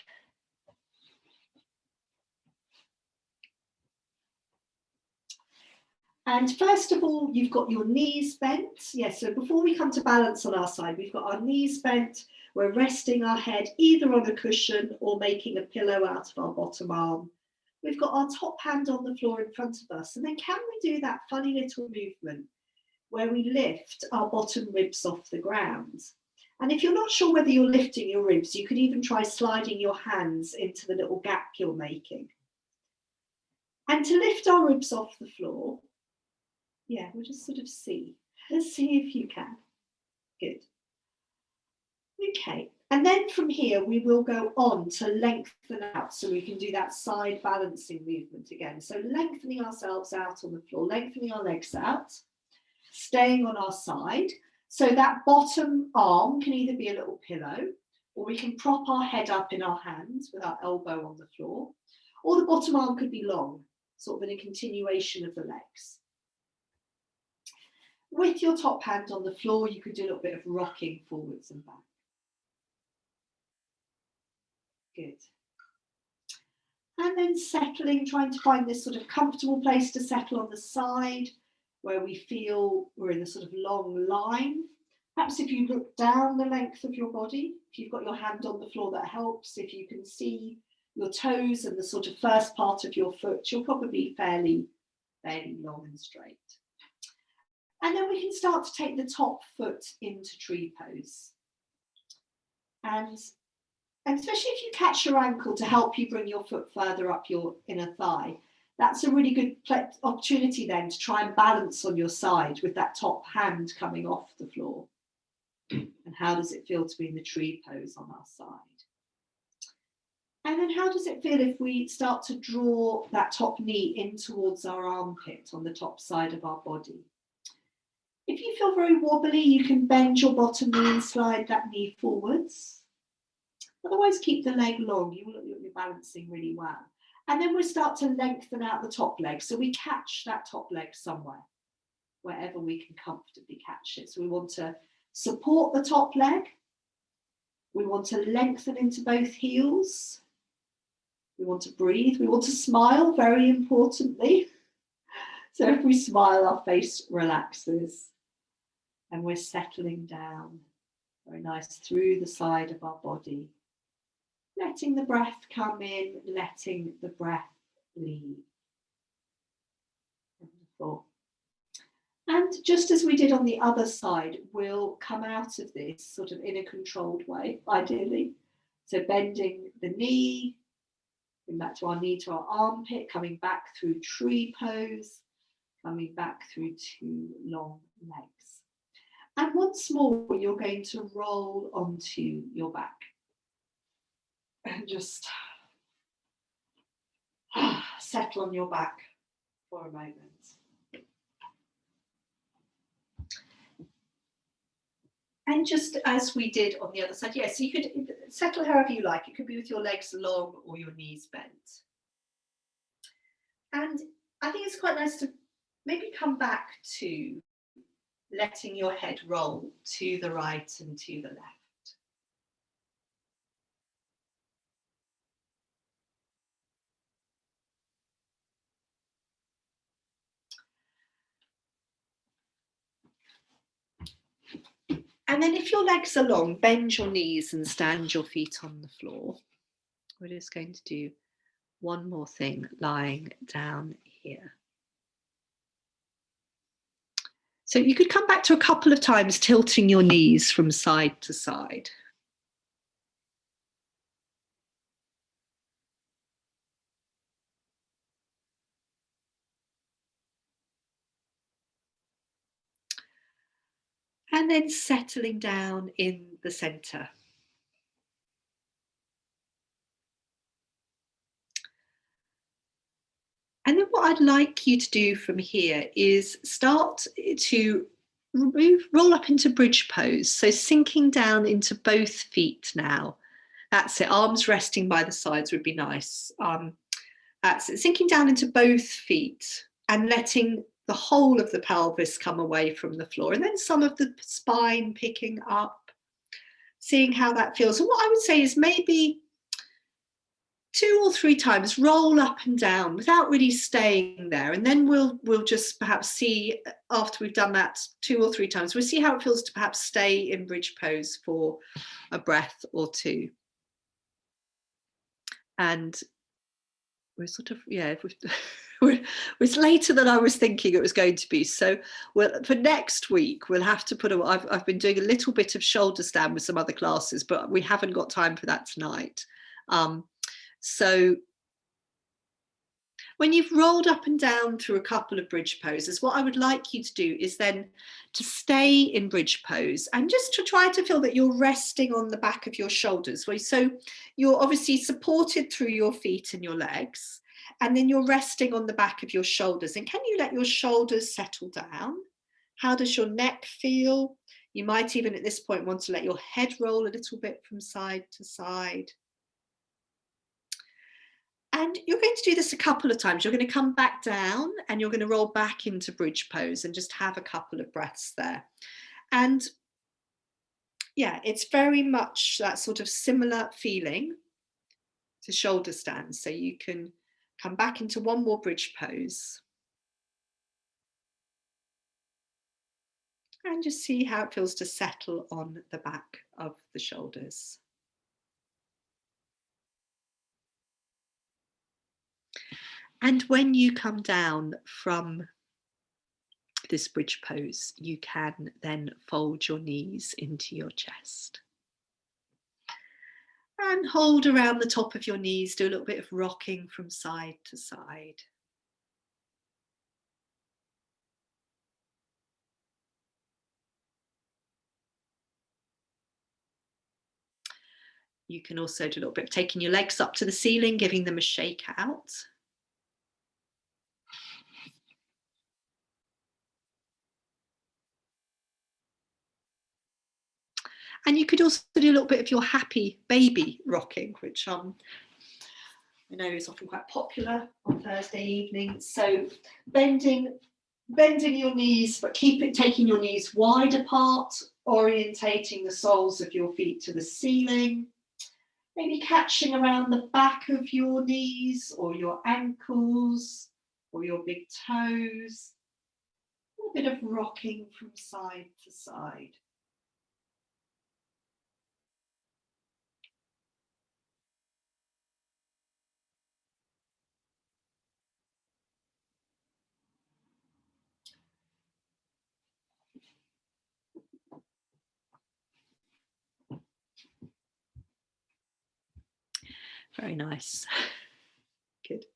And first of all, you've got your knees bent. Yes, so before we come to balance on our side, we've got our knees bent. We're resting our head either on a cushion or making a pillow out of our bottom arm. We've got our top hand on the floor in front of us. And then can we do that funny little movement where we lift our bottom ribs off the ground? And if you're not sure whether you're lifting your ribs, you could even try sliding your hands into the little gap you're making. And to lift our ribs off the floor, yeah, we'll just sort of see. Let's see if you can. Good. Okay, and then from here we will go on to lengthen out, so we can do that side balancing movement again. So lengthening ourselves out on the floor, lengthening our legs out, staying on our side. So that bottom arm can either be a little pillow, or we can prop our head up in our hands with our elbow on the floor, or the bottom arm could be long, sort of in a continuation of the legs. With your top hand on the floor, you could do a little bit of rocking forwards and back. Good. And then settling, trying to find this sort of comfortable place to settle on the side where we feel we're in a sort of long line. Perhaps if you look down the length of your body, if you've got your hand on the floor, that helps. If you can see your toes and the sort of first part of your foot, you're probably fairly long and straight. And then we can start to take the top foot into tree pose. And especially if you catch your ankle to help you bring your foot further up your inner thigh, that's a really good opportunity then to try and balance on your side with that top hand coming off the floor. And how does it feel to be in the tree pose on our side? And then how does it feel if we start to draw that top knee in towards our armpit on the top side of our body? If you feel very wobbly, you can bend your bottom knee and slide that knee forwards. Otherwise, keep the leg long. You're balancing really well. And then we'll start to lengthen out the top leg. So we catch that top leg somewhere, wherever we can comfortably catch it. So we want to support the top leg. We want to lengthen into both heels. We want to breathe. We want to smile, very importantly. So if we smile, our face relaxes. And we're settling down, very nice, through the side of our body. Letting the breath come in, letting the breath leave. Wonderful. And just as we did on the other side, we'll come out of this sort of in a controlled way, ideally. So bending the knee, bring back to our knee to our armpit, coming back through tree pose, coming back through 2 long legs. And once more, you're going to roll onto your back. And just settle on your back for a moment. And just as we did on the other side, yes, you could settle however you like. It could be with your legs long or your knees bent. And I think it's quite nice to maybe come back to letting your head roll to the right and to the left. And then if your legs are long, bend your knees and stand your feet on the floor. We're just going to do one more thing lying down here. So you could come back to a couple of times, tilting your knees from side to side. And then settling down in the center. And then what I'd like you to do from here is start to roll up into bridge pose. So sinking down into both feet now. That's it. Arms resting by the sides would be nice. That's it. Sinking down into both feet and letting the whole of the pelvis come away from the floor. And then some of the spine picking up, seeing how that feels. And what I would say is maybe 2 or 3 times roll up and down without really staying there, and then we'll just perhaps see, after we've done that 2 or 3 times, we'll see how it feels to perhaps stay in bridge pose for a breath or 2. And we're sort of, yeah, it's later than I was thinking it was going to be. So for next week we'll have to put I've been doing a little bit of shoulder stand with some other classes, but we haven't got time for that tonight. So when you've rolled up and down through a couple of bridge poses, what I would like you to do is then to stay in bridge pose and just to try to feel that you're resting on the back of your shoulders. So you're obviously supported through your feet and your legs, and then you're resting on the back of your shoulders. And can you let your shoulders settle down? How does your neck feel? You might even at this point want to let your head roll a little bit from side to side. And you're going to do this a couple of times. You're going to come back down and you're going to roll back into bridge pose and just have a couple of breaths there. And yeah, it's very much that sort of similar feeling to shoulder stands. So you can come back into one more bridge pose and just see how it feels to settle on the back of the shoulders. And when you come down from this bridge pose, you can then fold your knees into your chest. And hold around the top of your knees, do a little bit of rocking from side to side. You can also do a little bit of taking your legs up to the ceiling, giving them a shake out. And you could also do a little bit of your happy baby rocking, which I know is often quite popular on Thursday evenings. So bending your knees, but taking your knees wide apart, orientating the soles of your feet to the ceiling. Maybe catching around the back of your knees or your ankles or your big toes. A bit of rocking from side to side. Very nice. Good.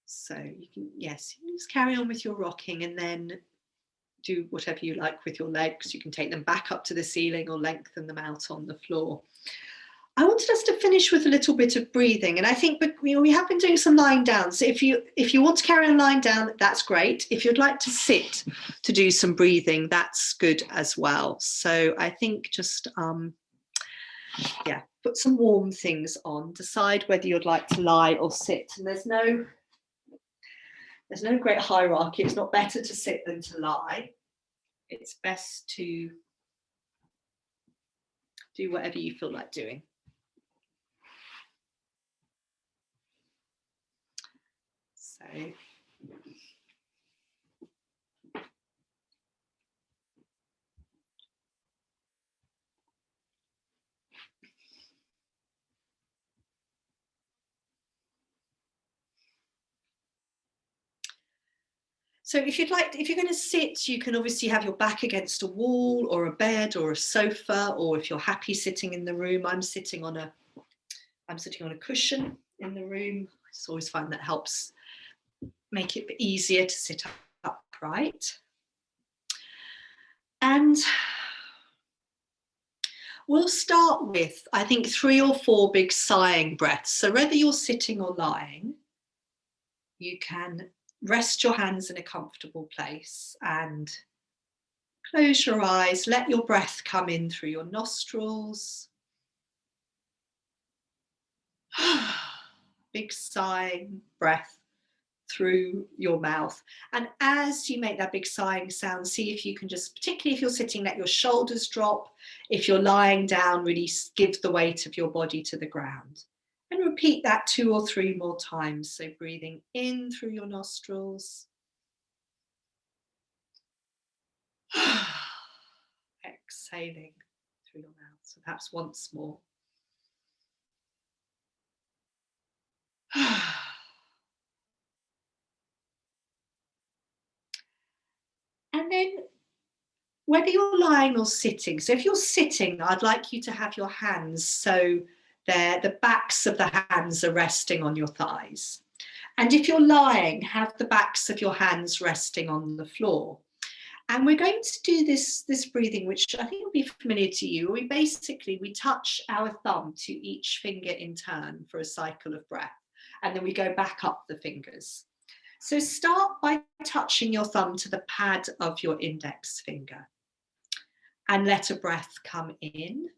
So you can, yes, you can just carry on with your rocking and then do whatever you like with your legs. You can take them back up to the ceiling or lengthen them out on the floor. I wanted us to finish with a little bit of breathing, and I think we have been doing some lying down. So if you want to carry on lying down, that's great. If you'd like to sit to do some breathing, that's good as well. So I think just yeah, put some warm things on. Decide whether you'd like to lie or sit, and there's no great hierarchy. It's not better to sit than to lie. It's best to do whatever you feel like doing. So So if you're going to sit, you can obviously have your back against a wall or a bed or a sofa, or if you're happy sitting in the room, I'm sitting on a cushion in the room. I just always find that helps make it easier to sit upright. And we'll start with, I think, 3 or 4 big sighing breaths. So whether you're sitting or lying, you can rest your hands in a comfortable place and close your eyes. Let your breath come in through your nostrils. Big sighing breath through your mouth. And as you make that big sighing sound, see if you can just, particularly if you're sitting, let your shoulders drop. If you're lying down, really give the weight of your body to the ground. And repeat that 2 or 3 more times. So breathing in through your nostrils. Exhaling through your mouth. So perhaps once more. And then whether you're lying or sitting, so if you're sitting, I'd like you to have your hands so the backs of the hands are resting on your thighs. And if you're lying, have the backs of your hands resting on the floor. And we're going to do this breathing, which I think will be familiar to you. We touch our thumb to each finger in turn for a cycle of breath, and then we go back up the fingers. So start by touching your thumb to the pad of your index finger, and let a breath come in,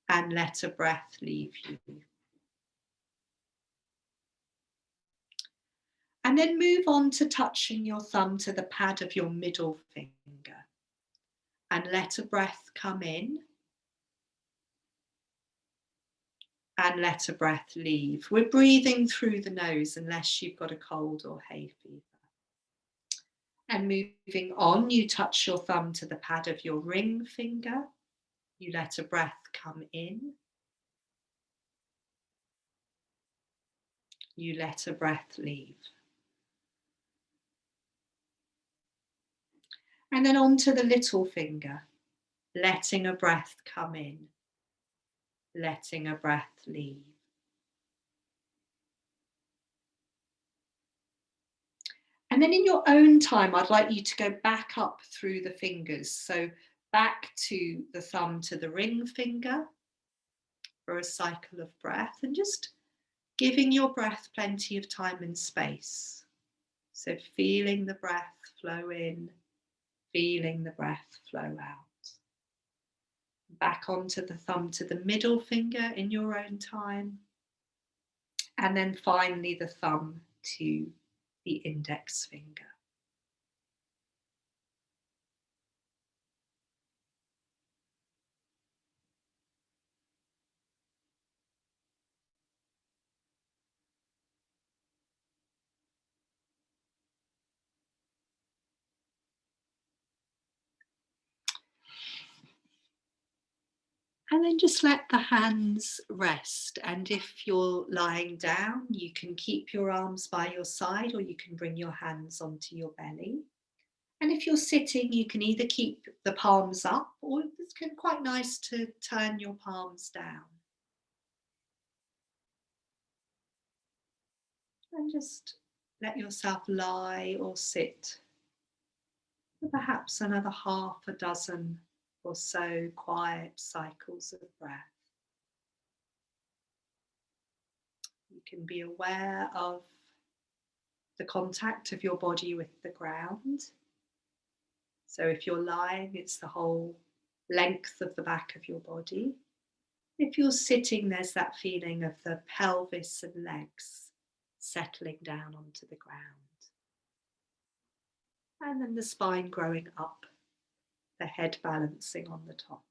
and let a breath leave you. And then move on to touching your thumb to the pad of your middle finger, and let a breath come in, and let a breath leave. We're breathing through the nose unless you've got a cold or hay fever. And moving on, you touch your thumb to the pad of your ring finger. You let a breath come in. You let a breath leave. And then on to the little finger, letting a breath come in, letting a breath leave. And then in your own time, I'd like you to go back up through the fingers. So back to the thumb to the ring finger for a cycle of breath, and just giving your breath plenty of time and space. So feeling the breath flow in, feeling the breath flow out. Back onto the thumb to the middle finger in your own time. And then finally the thumb to the index finger. And then just let the hands rest. And if you're lying down, you can keep your arms by your side, or you can bring your hands onto your belly. And if you're sitting, you can either keep the palms up, or it's quite nice to turn your palms down. And just let yourself lie or sit for perhaps another half a dozen or so quiet cycles of breath. You can be aware of the contact of your body with the ground. So if you're lying, it's the whole length of the back of your body. If you're sitting, there's that feeling of the pelvis and legs settling down onto the ground. And then the spine growing up, the head balancing on the top.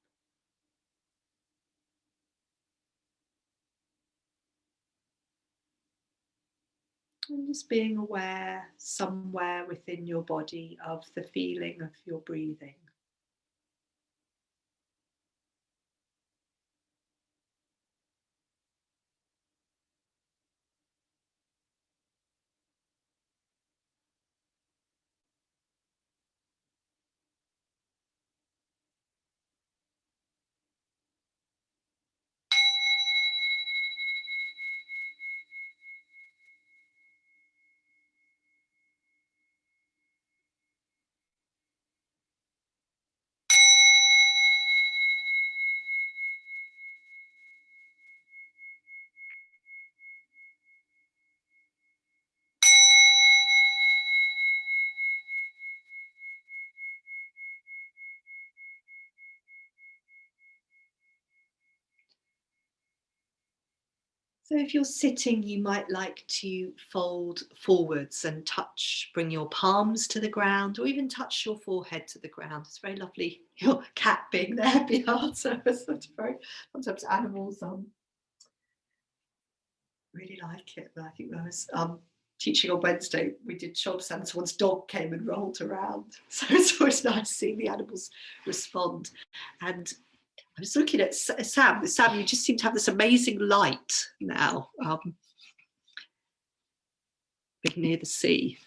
And just being aware somewhere within your body of the feeling of your breathing. So if you're sitting, you might like to fold forwards and bring your palms to the ground, or even touch your forehead to the ground. It's very lovely. Your cat being there behind, so it's sort of very, sometimes animals really like it. But I think when I was teaching on Wednesday, we did shoulder stand, and someone's dog came and rolled around. So it's always nice seeing the animals respond. And I was looking at Sam. Sam, you just seem to have this amazing light now, being near the sea.